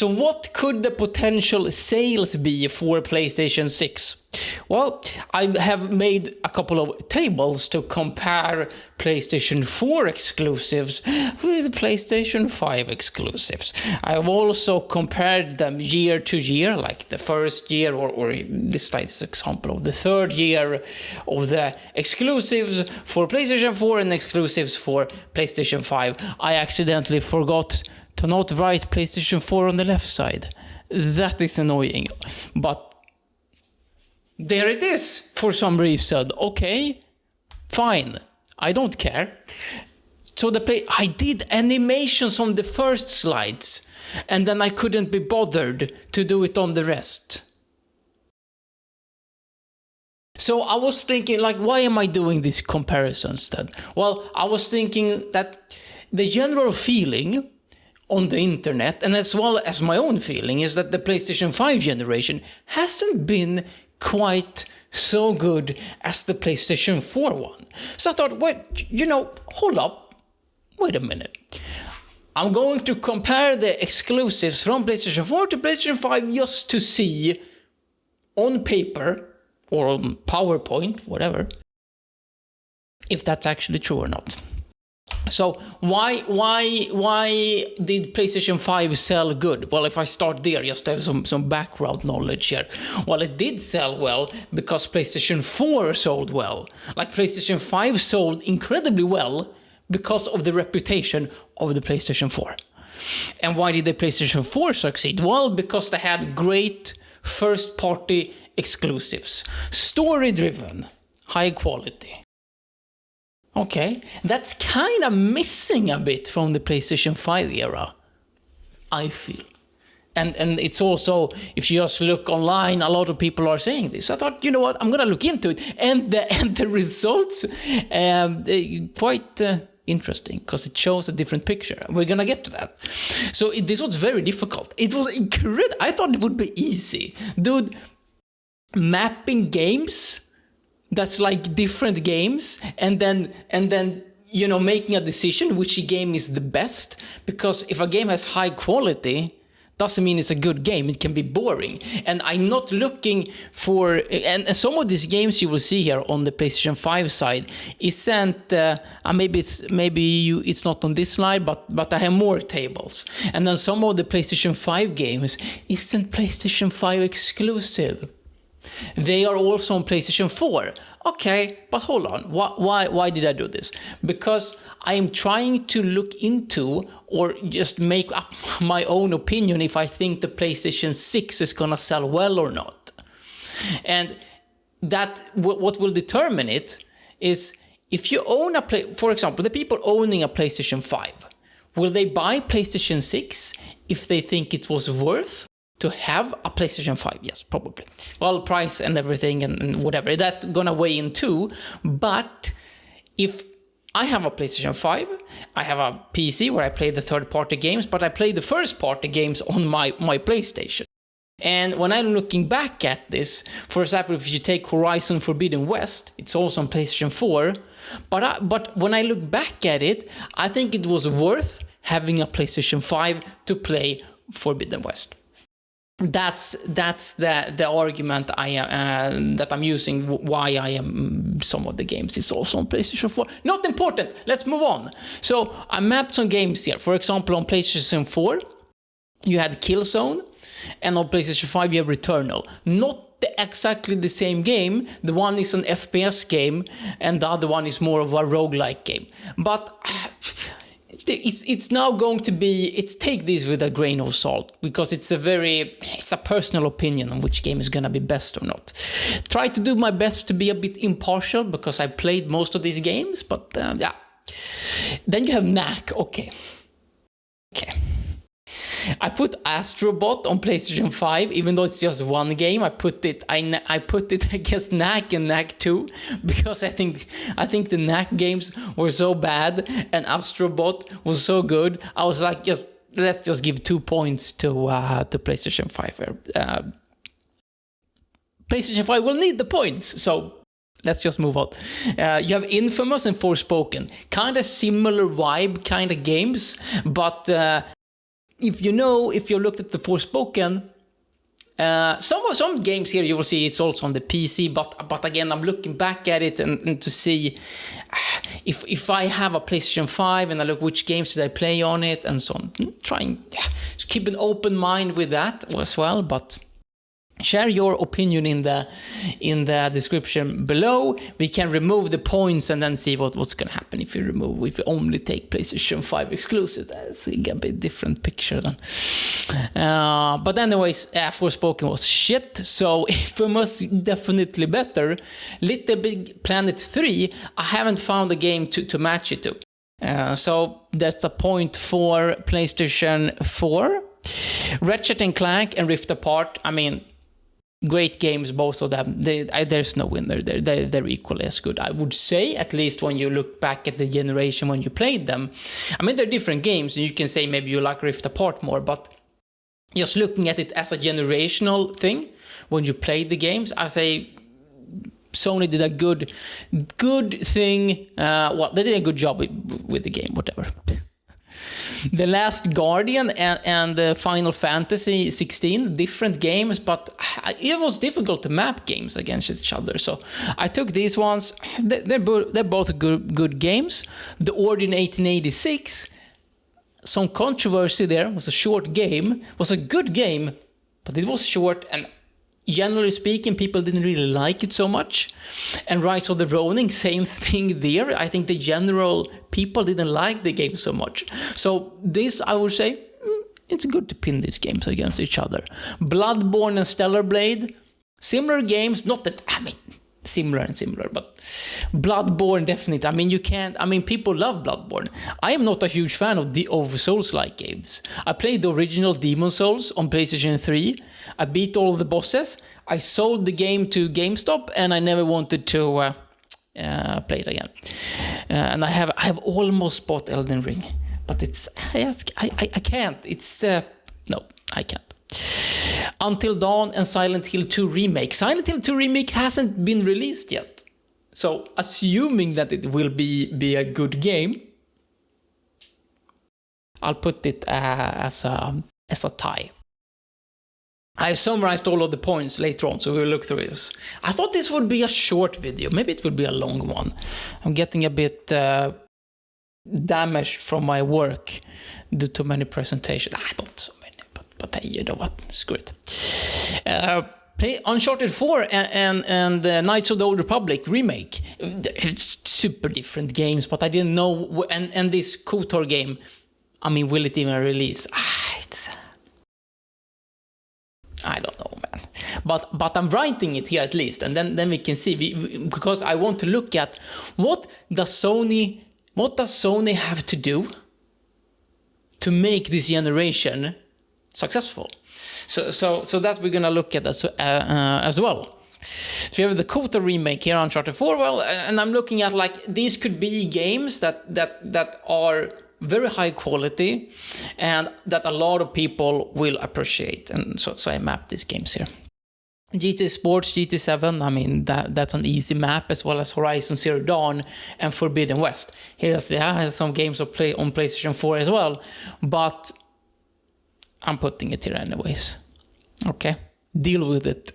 So what could the potential sales be for PlayStation 6? Well, I have made a couple of tables to compare PlayStation 4 exclusives with PlayStation 5 exclusives. I've also compared them year to year, like the first year, or this slide is an example of the third year of the exclusives for PlayStation 4 and exclusives for PlayStation 5. I accidentally forgot to not write PlayStation 4 on the left side. That is annoying, but there it is for some reason. Okay, fine. I don't care. So I did animations on the first slides, and then I couldn't be bothered to do it on the rest. So I was thinking, like, why am I doing these comparisons then? Well, I was thinking that the general feeling on the internet, and as well as my own feeling, is that the PlayStation 5 generation hasn't been quite so good as the PlayStation 4 one. So I thought, wait, hold up. Wait a minute. I'm going to compare the exclusives from PlayStation 4 to PlayStation 5 just to see on paper or on PowerPoint, whatever, if that's actually true or not. So why did PlayStation 5 sell good? Well, if I start there, just to have some background knowledge here. Well, it did sell well because PlayStation 4 sold well. Like, PlayStation 5 sold incredibly well because of the reputation of the PlayStation 4. And why did the PlayStation 4 succeed? Well, because they had great first-party exclusives. Story-driven, high quality. Okay, that's kind of missing a bit from the PlayStation 5 era, I feel. And it's also, if you just look online, a lot of people are saying this. I thought, you know what, I'm going to look into it. And the results, quite interesting, because it shows a different picture. We're going to get to that. So this was very difficult. It was incredible. I thought it would be easy. Dude, mapping games, that's like different games, and then making a decision which game is the best, because if a game has high quality, doesn't mean it's a good game. It can be boring, and I'm not looking for. And some of these games you will see here on the PlayStation 5 side isn't. It's not on this slide, but I have more tables, and then some of the PlayStation 5 games isn't PlayStation 5 exclusive. They are also on PlayStation 4. Okay, but hold on. Why did I do this? Because I am trying to look into, or just make up my own opinion, if I think the PlayStation 6 is gonna sell well or not. And that what will determine it is if you own for example, the people owning a PlayStation 5, will they buy PlayStation 6 if they think it was worth to have a PlayStation 5? Yes, probably. Well, price and everything and whatever, that's gonna weigh in too. But if I have a PlayStation 5, I have a PC where I play the third-party games, but I play the first-party games on my PlayStation. And when I'm looking back at this, for example, if you take Horizon Forbidden West, it's also on PlayStation 4. But when I look back at it, I think it was worth having a PlayStation 5 to play Forbidden West. That's the argument that I'm using, why I am some of the games is also on PlayStation 4. Not important. Let's move on. So I mapped some games here. For example, on PlayStation 4, you had Killzone, and on PlayStation 5 you have Returnal. Not exactly the same game. The one is an FPS game, and the other one is more of a roguelike game. But it's now going to be, take this with a grain of salt, because it's a personal opinion on which game is gonna be best or not. Try to do my best to be a bit impartial, because I played most of these games, but yeah. Then you have Knack. Okay. I put Astrobot on PlayStation 5, even though it's just one game. I put it against Knack and Knack 2, because I think the Knack games were so bad and Astrobot was so good. I was like, let's just give 2 points to PlayStation 5. PlayStation 5 will need the points, so let's just move on. You have Infamous and Forspoken, kind of similar vibe, kind of games, but if you looked at the Forspoken, some games here you will see it's also on the PC, but again, I'm looking back at it and to see if I have a PlayStation 5 and I look which games did I play on it and so on. Trying to keep an open mind with that as well, but share your opinion in the description below. We can remove the points and then see what's gonna happen if you only take PlayStation 5 exclusive. That's a bit different picture then. But anyways, Forspoken was shit, so it was definitely better. Little Big Planet 3, I haven't found a game to match it to. So that's a point for PlayStation 4. Ratchet & Clank and Rift Apart, I mean, great games, both of them. There's no winner there. They're equally as good, I would say, at least when you look back at the generation when you played them. I mean, they're different games, and you can say maybe you like Rift Apart more, but just looking at it as a generational thing, when you played the games, I say Sony did a good thing. They did a good job with the game, whatever. The Last Guardian and Final Fantasy 16, different games, but it was difficult to map games against each other. So I took these ones. They're both good games. The Order in 1886, some controversy there. Was a short game. Was a good game, but it was short, and generally speaking, people didn't really like it so much. And Rise of the Ronin, same thing there. I think the general people didn't like the game so much. So this, I would say, it's good to pin these games against each other. Bloodborne and Stellar Blade, similar games. Not that, I mean, similar, but Bloodborne definitely. I mean, people love Bloodborne. I am not a huge fan of Souls-like games. I played the original Demon Souls on PlayStation 3. I beat all of the bosses. I sold the game to GameStop, and I never wanted to play it again. And I have almost bought Elden Ring, but I can't. No, I can't. Until Dawn and Silent Hill 2 Remake. Silent Hill 2 Remake hasn't been released yet. So, assuming that it will be a good game, I'll put it as a tie. I summarized all of the points later on, so we'll look through this. I thought this would be a short video. Maybe it would be a long one. I'm getting a bit damaged from my work due to many presentations. I don't so many, but hey, you know what? Screw it. Play Uncharted 4 and Knights of the Old Republic remake. It's super different games, but I didn't know. And this KOTOR game, I mean, will it even release? I don't know, man. But I'm writing it here at least, and then we can see. Because I want to look at what does Sony have to do to make this generation successful. So that we're gonna look at as well. So we have the KOTOR remake here on Uncharted 4. Well, and I'm looking at like these could be games that are very high quality and that a lot of people will appreciate. And so I mapped these games here. GT Sports, GT7, I mean, that's an easy map, as well as Horizon Zero Dawn and Forbidden West. Here's some games on PlayStation 4 as well, but I'm putting it here anyways. Okay, deal with it.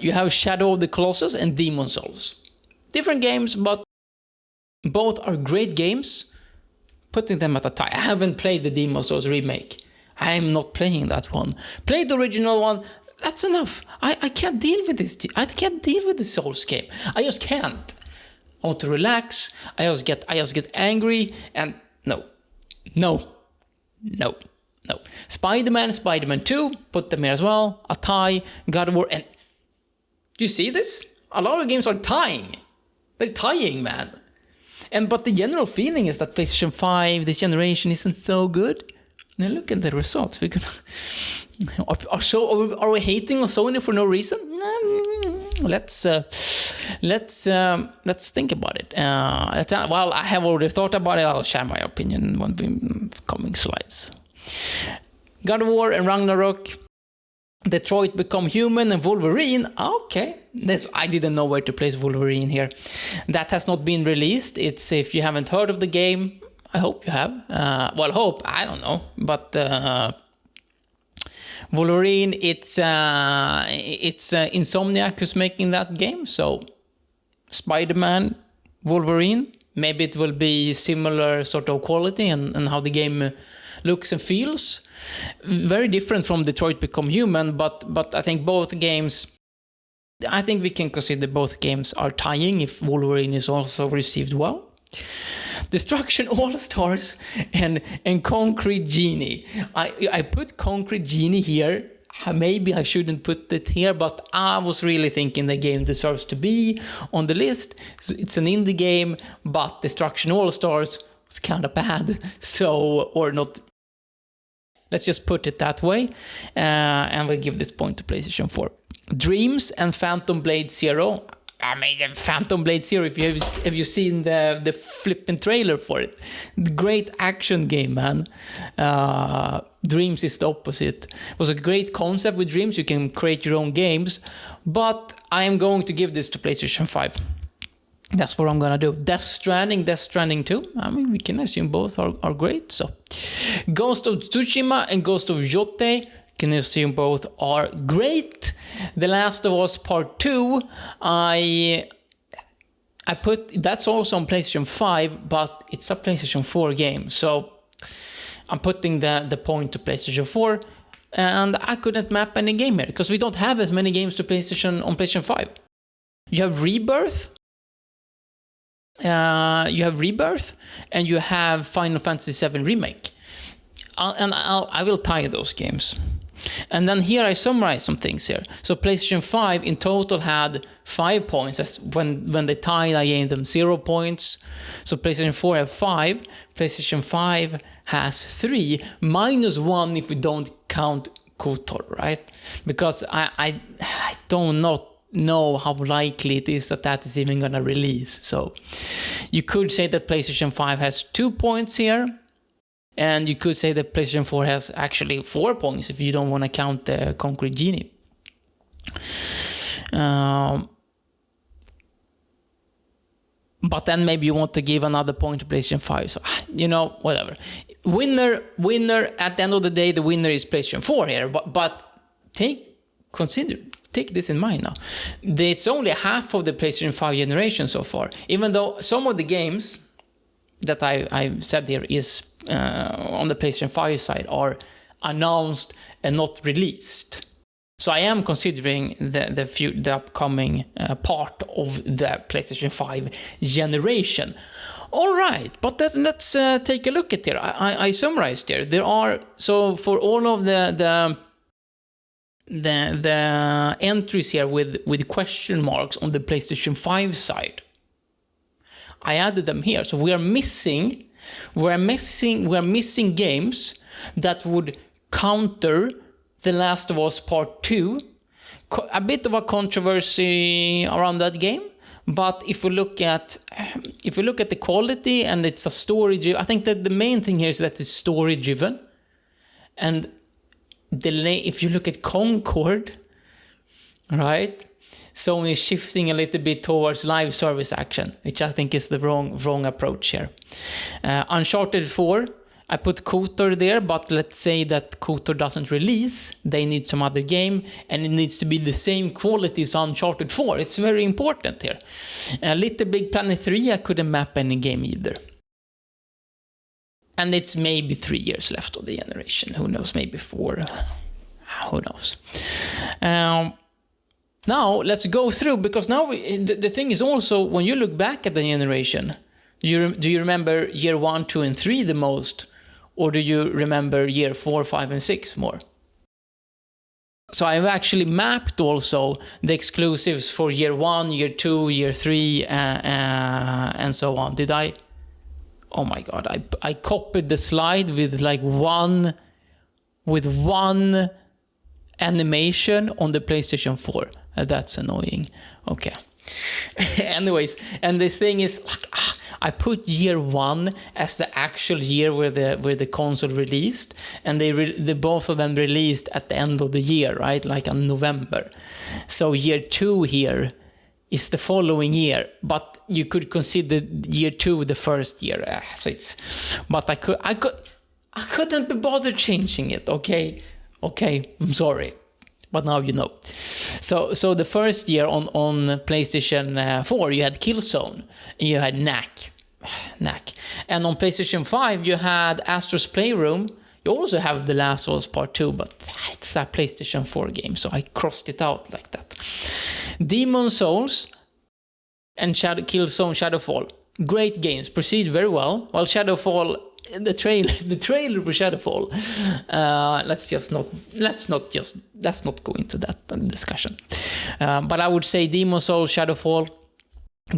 You have Shadow of the Colossus and Demon Souls. Different games, but both are great games. Putting them at a tie. I haven't played the Demon Souls remake. I'm not playing that one. Played the original one. That's enough. I can't deal with this. I can't deal with the Souls game. I just can't. I want to relax. I just get angry, and no. Spider-Man 2, put them here as well. A tie. God of War, and do you see this? A lot of games are tying. They're tying, man. But the general feeling is that PlayStation 5 this generation isn't so good. Now look at the results. Are we hating on Sony for no reason? Let's think about it. Well, I have already thought about it. I'll share my opinion in one of the coming slides. God of War and Ragnarok. Detroit Become Human and Wolverine. Okay, I didn't know where to place Wolverine here. That has not been released. It's, if you haven't heard of the game, I hope you have. Well, hope, I don't know. But Wolverine, it's Insomniac who's making that game. So Spider-Man, Wolverine, maybe it will be similar sort of quality and how the game looks and feels. Very different from Detroit Become Human, but I think both games, I think we can consider both games are tying if Wolverine is also received well. Destruction All-Stars and Concrete Genie. I put Concrete Genie here. Maybe I shouldn't put it here, but I was really thinking the game deserves to be on the list. It's an indie game, but Destruction All-Stars was kind of bad. So, or not. Let's just put it that way. And we'll give this point to PlayStation 4. Dreams and Phantom Blade Zero. I mean, Phantom Blade Zero, have you seen the flipping trailer for it? The great action game, man. Dreams is the opposite. It was a great concept with Dreams. You can create your own games. But I am going to give this to PlayStation 5. That's what I'm going to do. Death Stranding 2. I mean, we can assume both are great. So, Ghost of Tsushima and Ghost of Yote, can assume both are great. The Last of Us Part 2, I put, that's also on PlayStation 5, but it's a PlayStation 4 game. So I'm putting the point to PlayStation 4, and I couldn't map any game here because we don't have as many games to PlayStation on PlayStation 5. You have Rebirth. And you have Final Fantasy VII Remake. I will tie those games. And then here I summarize some things here. So PlayStation 5 in total had 5 points. That's when they tied, I gave them 0 points. So PlayStation 4 have 5. PlayStation 5 has 3, -1 if we don't count KOTOR, right? Because I don't know how likely it is that is even gonna release. So you could say that PlayStation 5 has 2 points here. And you could say that PlayStation 4 has actually 4 points if you don't want to count the Concrete Genie. But then maybe you want to give another point to PlayStation 5. So, whatever. Winner, at the end of the day, the winner is PlayStation 4 here. But take this in mind now. It's only half of the PlayStation 5 generation so far. Even though some of the games that I've said here is on the PlayStation 5 side are announced and not released. So I am considering the upcoming part of the PlayStation 5 generation. All right, but let's take a look at here. I summarized here. There are, so for all of the entries here with question marks on the PlayStation 5 side, I added them here. So we're missing games that would counter The Last of Us Part 2. A bit of a controversy around that game, but if we look at the quality and it's a story driven, I think that the main thing here is that it's story driven. And if you look at Concord, right? Sony is shifting a little bit towards live service action, which I think is the wrong approach here. Uncharted 4, I put KOTOR there, but let's say that KOTOR doesn't release. They need some other game, and it needs to be the same quality as Uncharted 4. It's very important here. Little Big Planet 3, I couldn't map any game either. And it's maybe 3 years left of the generation. Who knows, maybe 4. Who knows. Now, let's go through, because now the thing is also, when you look back at the generation, do you remember year 1, 2, and 3 the most? Or do you remember year 4, 5, and 6 more? So I've actually mapped also the exclusives for year 1, year 2, year 3, and so on. Did I? Oh my god, I copied the slide with like one animation on the PlayStation 4. That's annoying. Okay. Anyways, and the thing is, I put year 1 as the actual year where the console released, and they both of them released at the end of the year, right? Like in November. So year 2 here is the following year, but you could consider year 2 the first year. But I couldn't be bothered changing it. Okay, I'm sorry, but now you know. So the first year on PlayStation 4 you had Killzone, and you had Knack, and on PlayStation 5 you had Astro's Playroom. You also have The Last of Us Part 2, but it's a PlayStation 4 game, so I crossed it out like that. Demon's Souls and Killzone Shadowfall. Great games, proceed very well. While Shadowfall, the trailer for Shadowfall, let's not go into that discussion. But I would say Demon's Souls, Shadowfall,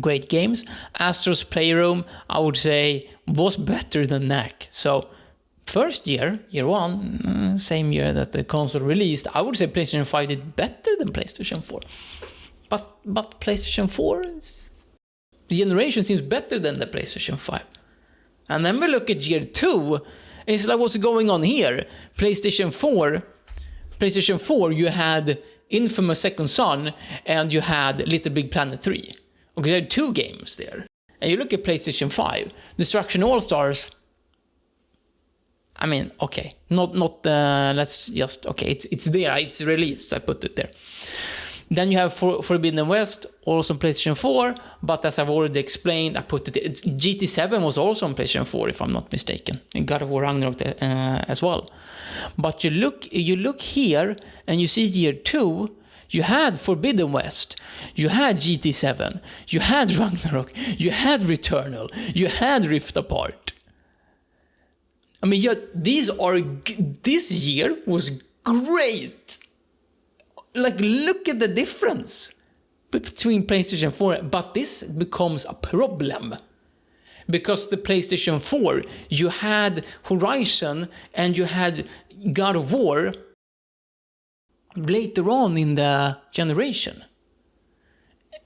great games. Astro's Playroom, I would say, was better than Knack. So first year 1, same year that the console released, I would say PlayStation 5 did better than PlayStation 4. But PlayStation 4, the generation seems better than the PlayStation 5. And then we look at year 2, it's like, what's going on here? PlayStation 4, you had Infamous Second Son, and you had Little Big Planet 3. Okay, there are 2 games there. And you look at PlayStation 5, Destruction All-Stars, I mean, okay, let's just, okay, it's there, it's released, I put it there. Then you have Forbidden West, also on PlayStation 4, but as I've already explained, I put it, GT7 was also on PlayStation 4, if I'm not mistaken, and God of War Ragnarok as well. But you look here, and you see year 2, you had Forbidden West, you had GT7, you had Ragnarok, you had Returnal, you had Rift Apart. I mean, this year was great. Like, look at the difference between PlayStation 4, but this becomes a problem. Because the PlayStation 4, you had Horizon and you had God of War later on in the generation.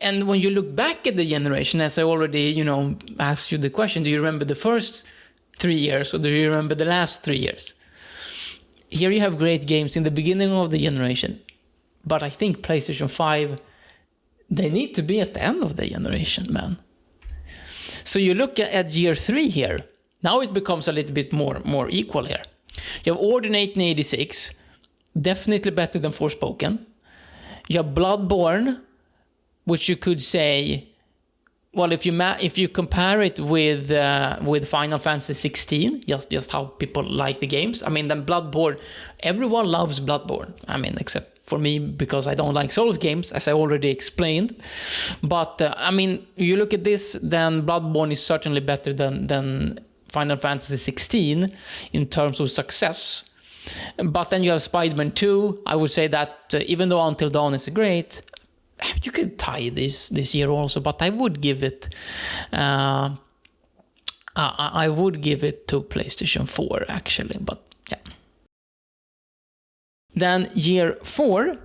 And when you look back at the generation, as I already, asked you the question, do you remember the first 3 years, or do you remember the last 3 years? Here you have great games in the beginning of the generation, but I think PlayStation 5, they need to be at the end of the generation, man. So you look at year 3 here, now it becomes a little bit more equal here. You have Order 1886, definitely better than Forspoken. You have Bloodborne, which you could say, well, if you compare it with Final Fantasy 16, just how people like the games, I mean, then Bloodborne, everyone loves Bloodborne. I mean, except for me, because I don't like Souls games, as I already explained. But I mean, you look at this, then Bloodborne is certainly better than Final Fantasy 16 in terms of success. But then you have Spider-Man 2. I would say that even though Until Dawn is great, you could tie this year also, but I would give it to PlayStation 4 actually, but yeah. Then year 4,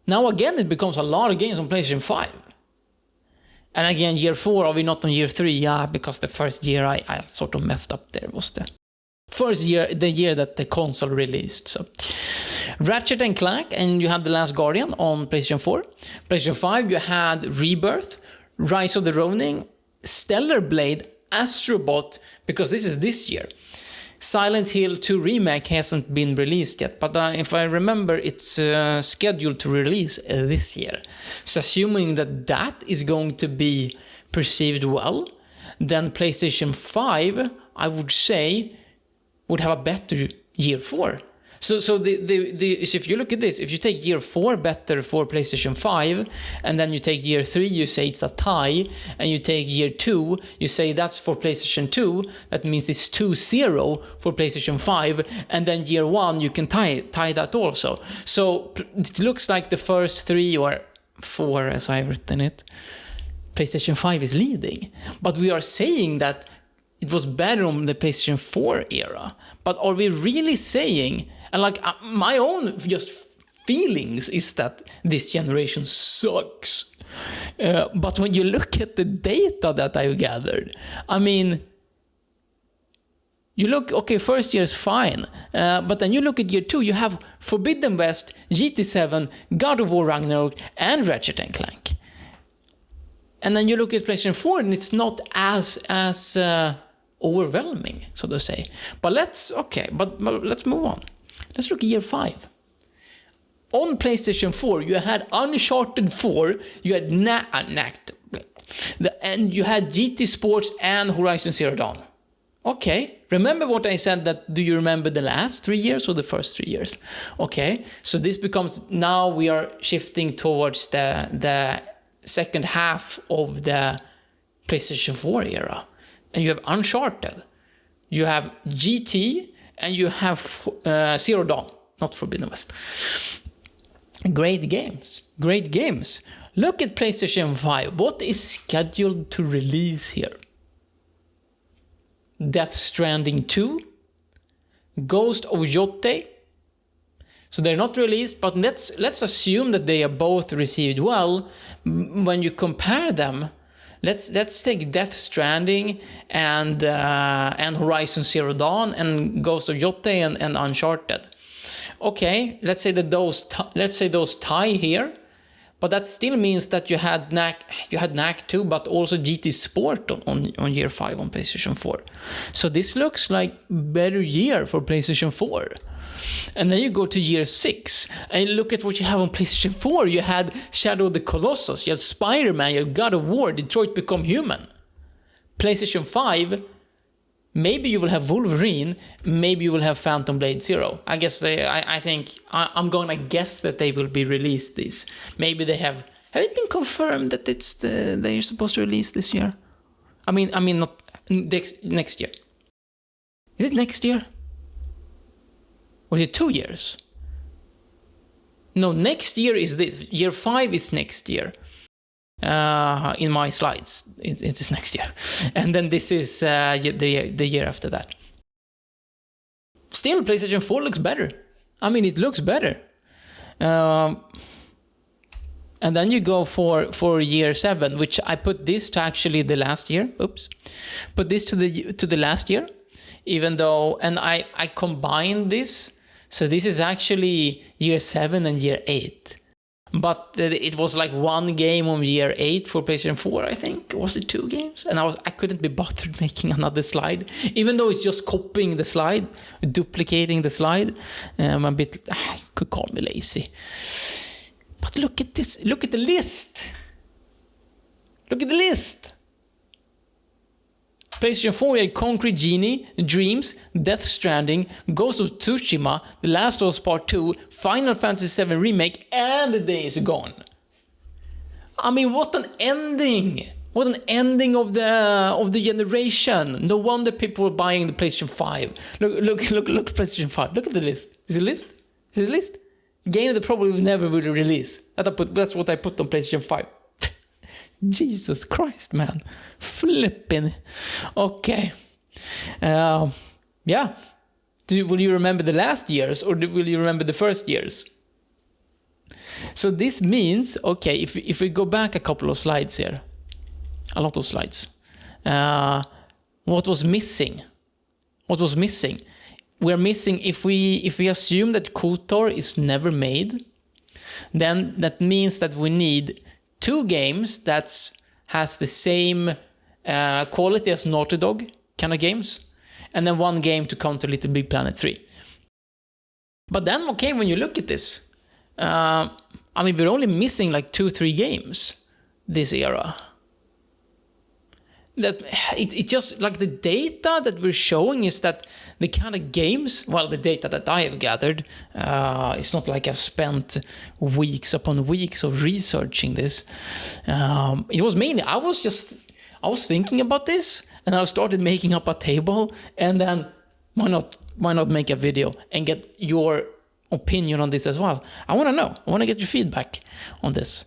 now again it becomes a lot of games on PlayStation 5. And again, year 4, are we not on year 3? Yeah, because the first year I sort of messed up there, was the first year, the year that the console released, so Ratchet and Clank, and you had The Last Guardian on PlayStation 4. PlayStation 5, you had Rebirth, Rise of the Ronin, Stellar Blade, Astrobot, because this is this year. Silent Hill 2 Remake hasn't been released yet, but if I remember, it's scheduled to release this year. So assuming that is going to be perceived well, then PlayStation 5, I would say, would have a better year 4. So if you look at this, if you take year 4 better for PlayStation 5, and then you take year 3, you say it's a tie, and you take year 2, you say that's for PlayStation 2, that means it's 2-0 for PlayStation 5, and then year 1, you can tie that also. So it looks like the first 3 or 4, as I've written it, PlayStation 5 is leading. But we are saying that it was better on the PlayStation 4 era. But are we really saying, and like my own just feelings is that this generation sucks. But when you look at the data that I've gathered, I mean, you look, okay, first year is fine, but then you look at year 2, you have Forbidden West, GT7, God of War Ragnarok, and Ratchet and Clank. And then you look at PlayStation 4 and it's not as overwhelming, so to say. But let's move on. Let's look at year 5. On PlayStation 4, you had Uncharted 4, you had and you had GT Sports and Horizon Zero Dawn. Okay, remember what I said, that do you remember the last 3 years or the first 3 years? Okay, so this becomes, now we are shifting towards the second half of the PlayStation 4 era. And you have Uncharted, you have GT, and you have Zero Dawn, not Forbidden West. Great games. Look at PlayStation 5. What is scheduled to release here? Death Stranding 2, Ghost of Jotte. So they're not released, but let's assume that they are both received well. When you compare them, let's take Death Stranding and Horizon Zero Dawn and Ghost of Jotte and Uncharted. Okay, let's say those tie here, but that still means that you had NAC 2, but also GT Sport on year 5 on PlayStation 4. So this looks like better year for PlayStation 4. And then you go to year 6 and look at what you have on PlayStation 4. You had Shadow of the Colossus, you had Spider-Man, you had God of War, Detroit Become Human. PlayStation 5, maybe you will have Wolverine, maybe you will have Phantom Blade Zero. I guess I'm gonna guess that they will be released these. Maybe they have it been confirmed that they're supposed to release this year? I mean not next year. Is it next year? Or is it 2 years? No, next year is this. Year 5 is next year. In my slides, it is next year. And then this is the year after that. Still, PlayStation 4 looks better. I mean, it looks better. And then you go for year 7, which I put this to actually the last year. Oops. Put this to the last year. Even though, and I combined this. So this is actually year 7 and year 8. But it was like one game on year 8 for PlayStation 4, I think. Was it 2 games? And I couldn't be bothered making another slide. Even though it's just copying the slide, duplicating the slide. I could call me lazy. But look at this. Look at the list. Look at the list. PlayStation 4 had Concrete Genie, Dreams, Death Stranding, Ghost of Tsushima, The Last of Us Part 2, Final Fantasy VII Remake, and The Days Gone. I mean, what an ending! What an ending of the generation. No wonder people were buying the PlayStation 5. Look at PlayStation 5. Look at the list. Is it a list? Is it a list? Game that probably never will release. That's what I put on PlayStation 5. Jesus Christ, man. Flipping. Okay. Yeah. Will you remember the last years or will you remember the first years? So this means, okay, if we go back a couple of slides here, a lot of slides. What was missing? What was missing? We're missing, if we assume that KOTOR is never made, then that means that we need 2 games that has the same quality as Naughty Dog kind of games, and then 1 game to counter Little Big Planet 3. But then, okay, when you look at this, I mean, we're only missing like 2-3 games this era. That it just like the data that we're showing is that the kind of games, well, the data that I have gathered, it's not like I've spent weeks upon weeks of researching this. It was mainly I was thinking about this and I started making up a table, and then why not make a video and get your opinion on this as well. I want to know. I want to get your feedback on this.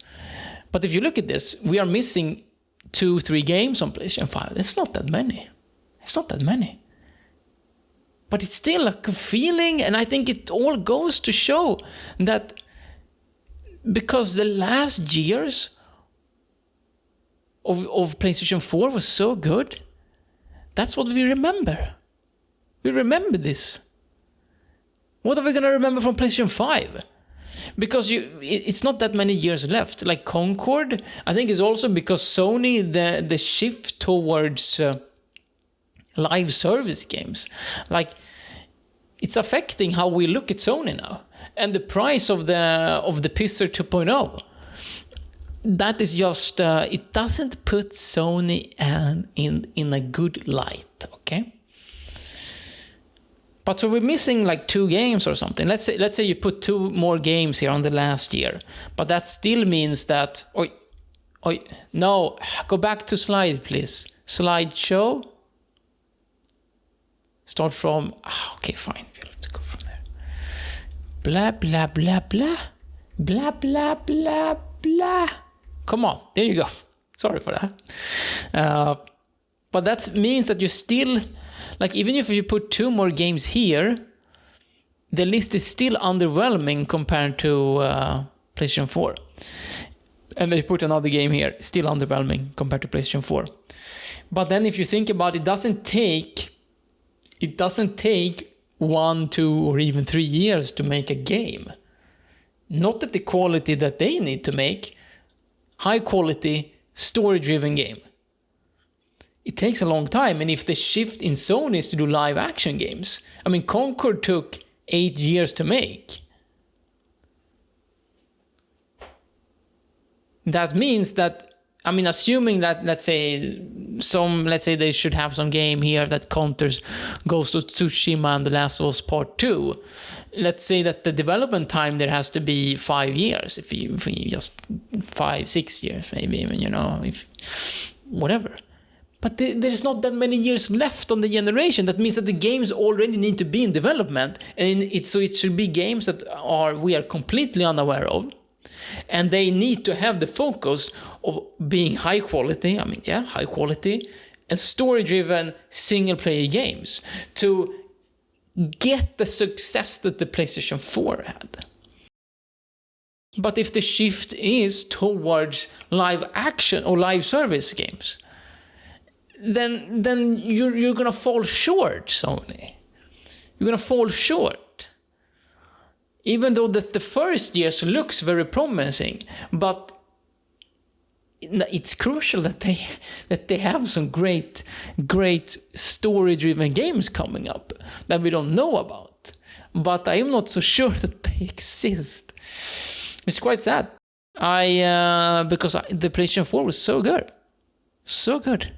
But if you look at this, we are missing 2-3 games on PlayStation 5. It's not that many. But it's still a good feeling, and I think it all goes to show that because the last years of PlayStation 4 was so good, that's what we remember. We remember this. What are we going to remember from PlayStation 5? because it's not that many years left. Like Concord, I think is also because Sony, the shift towards live service games, like it's affecting how we look at Sony now, and the price of the Pisser 2.0. That is just it doesn't put Sony in a good light, okay? But so we're missing like 2 games or something. Let's say you put 2 more games here on the last year, but that still means that. No, go back to slide, please. Slideshow. Start from. Okay, fine. We'll have to go from there. Blah blah blah blah, blah blah blah blah. Come on, there you go. Sorry for that. But that means that you still. Like, even if you put 2 more games here, the list is still underwhelming compared to PlayStation 4. And then you put another game here, still underwhelming compared to PlayStation 4. But then if you think about it, it doesn't take 1, 2, or even 3 years to make a game. Not at the quality that they need to make. High quality, story-driven game. It takes a long time, and if the shift in Sony is to do live action games, I mean, Concord took 8 years to make. That means that, I mean, assuming that, let's say they should have some game here that counters Ghost of Tsushima and The Last of Us Part 2. Let's say that the development time there has to be 5 years, if you just 5-6 years, maybe even, if whatever. But there's not that many years left on the generation. That means that the games already need to be in development, and so it should be games that we are completely unaware of, and they need to have the focus of being high quality. High quality and story-driven single-player games to get the success that the PlayStation 4 had. But if the shift is towards live action or live service games, then you're gonna fall short, Sony. You're gonna fall short. Even though the first years looks very promising, but it's crucial that they have some great story-driven games coming up that we don't know about. But I am not so sure that they exist. It's quite sad. Because the PlayStation 4 was so good, so good.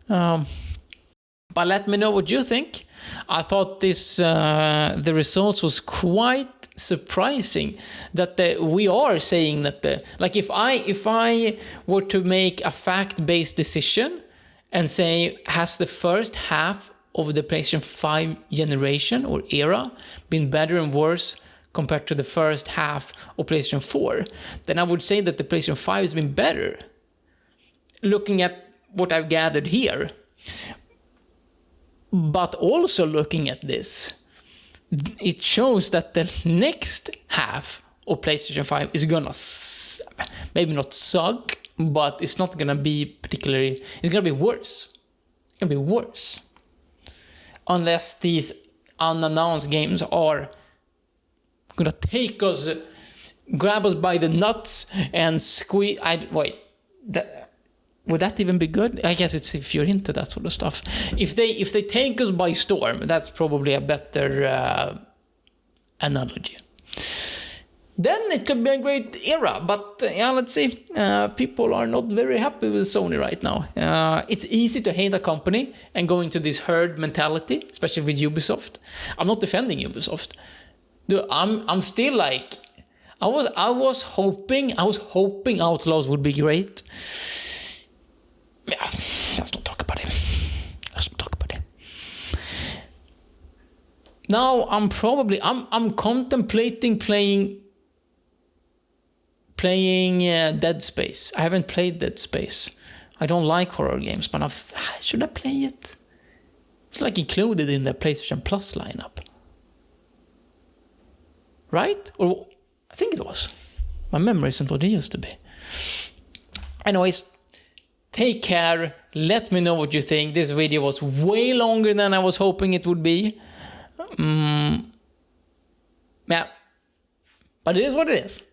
But let me know what you think. I thought the results was quite surprising that we are saying that if I were to make a fact-based decision and say, has the first half of the PlayStation 5 generation or era been better and worse compared to the first half of PlayStation 4, then I would say that the PlayStation 5 has been better. Looking at what I've gathered here. But also looking at this, it shows that the next half of PlayStation 5 is gonna maybe not suck, but it's not gonna be particularly, it's gonna be worse. It's gonna be worse. Unless these unannounced games are gonna take us, grab us by the nuts and squeeze. Would that even be good? I guess it's if you're into that sort of stuff. If they take us by storm, that's probably a better analogy. Then it could be a great era. But let's see. People are not very happy with Sony right now. It's easy to hate a company and go into this herd mentality, especially with Ubisoft. I'm not defending Ubisoft. Dude, I'm still like, I was hoping Outlaws would be great. Yeah, let's not talk about it. Now I'm contemplating playing Dead Space. I haven't played Dead Space. I don't like horror games, but should I play it? It's like included in the PlayStation Plus lineup, right? Or I think it was. My memory isn't what it used to be. Anyways. Take care. Let me know what you think. This video was way longer than I was hoping it would be. Yeah. But it is what it is.